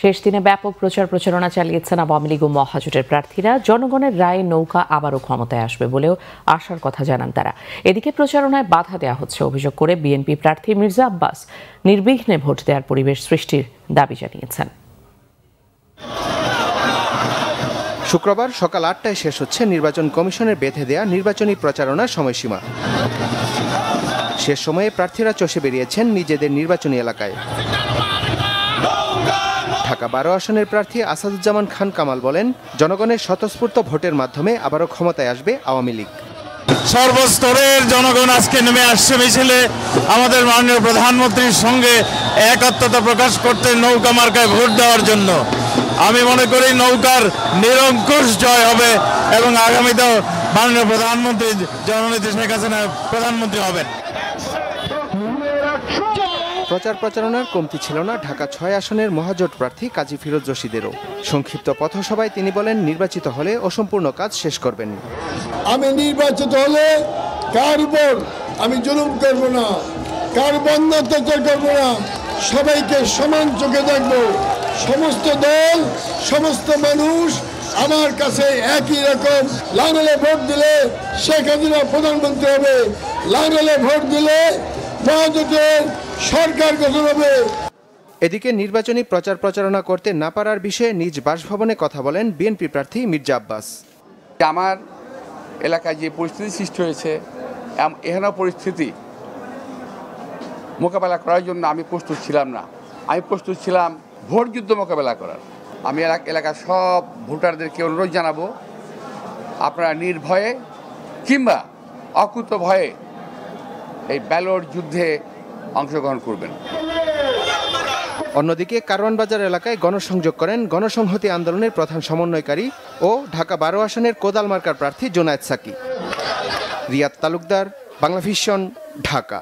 শেষ দিনে ব্যাপক প্রচারণা চালিয়েছেন আওয়ামী লীগ ও মহাজোটের প্রার্থীরা। জনগণের রায়ে নৌকা আবারও ক্ষমতায় আসবে বলেও আশার কথা জানান তারা। এদিকে প্রচারণায় বাধা দেওয়া হচ্ছে অভিযোগ করে বিএনপি প্রার্থী মির্জা আব্বাস নির্বিঘ্নে ভোট দেওয়ার পরিবেশ সৃষ্টির দাবি জানিয়েছেন। শুক্রবার সকাল ৮টায় শেষ হচ্ছে নির্বাচন কমিশনের বেঁধে দেয়া নির্বাচনী প্রচারণার সময়সীমা। শেষ সময়ে প্রার্থীরা চষে বেরিয়েছেন নিজেদের নির্বাচনী এলাকায়। ঢাকা ১২ আসনের প্রার্থী আসাদুজ্জামান খান কামাল বলেন, জনগণের স্বতঃস্ফূর্ত ভোটের মাধ্যমে আবারও ক্ষমতায় আসবে আওয়ামী লীগ। সর্বস্তরের জনগণ আজকে নেমে আসছে মিছিলে আমাদের মাননীয় প্রধানমন্ত্রীর সঙ্গে একাত্মতা প্রকাশ করতে নৌকা মার্কায় ভোট দেওয়ার জন্য। আমি মনে করি নৌকার নিরঙ্কুশ জয় হবে এবং আগামীতেও মাননীয় প্রধানমন্ত্রী জননেত্রী শেখ হাসিনা প্রধানমন্ত্রী হবেন। প্রচারণার কমতি ছিল না ঢাকা ৬ আসনের মহাজোট প্রার্থী কাজী ফিরোজ রশিদেরও। সংক্ষিপ্ত পথসভায় তিনি বলেন, নির্বাচিত হলে অসম্পূর্ণ কাজ শেষ করবেন। আমি নির্বাচিত হলে কার উপর আমি জুলুম করব না, কার বন্ধ অত্যাচার করব না, সবাইকে সমান চোখে দেখব। সমস্ত দল, সমস্ত মানুষ আমার কাছে একই রকম। লাঙ্গলে ভোট দিলে শেখ হাসিনা প্রধানমন্ত্রী হবে, লাঙ্গলে ভোট দিলে মহাজোটের সরকার গঠন হবে। এদিকে নির্বাচনী প্রচারণা করতে না পারার বিষয়ে নিজ বাসভবনে কথা বলেন বিএনপি প্রার্থী মির্জা আব্বাস। আমার এলাকায় যে পরিস্থিতি সৃষ্টি হয়েছে, এহেন পরিস্থিতি মোকাবেলা করার জন্য আমি প্রস্তুত ছিলাম না। আমি প্রস্তুত ছিলাম ভোট যুদ্ধ মোকাবেলা করার। আমি এলাকার সব ভোটারদেরকে অনুরোধ জানাবো, আপনারা নির্ভয়ে কিংবা অকুত ভয়ে এই ব্যালট যুদ্ধে অংশগ্রহণ করবেন। অন্যদিকে কারওয়ান বাজার এলাকায় গণসংযোগ করেন গণসংহতি আন্দোলনের প্রধান সমন্বয়কারী ও ঢাকা ১২ আসনের কোদাল মার্কার প্রার্থী জোনায়েদ সাকি। রিয়াদ তালুকদার, বাংলাভিশন, ঢাকা।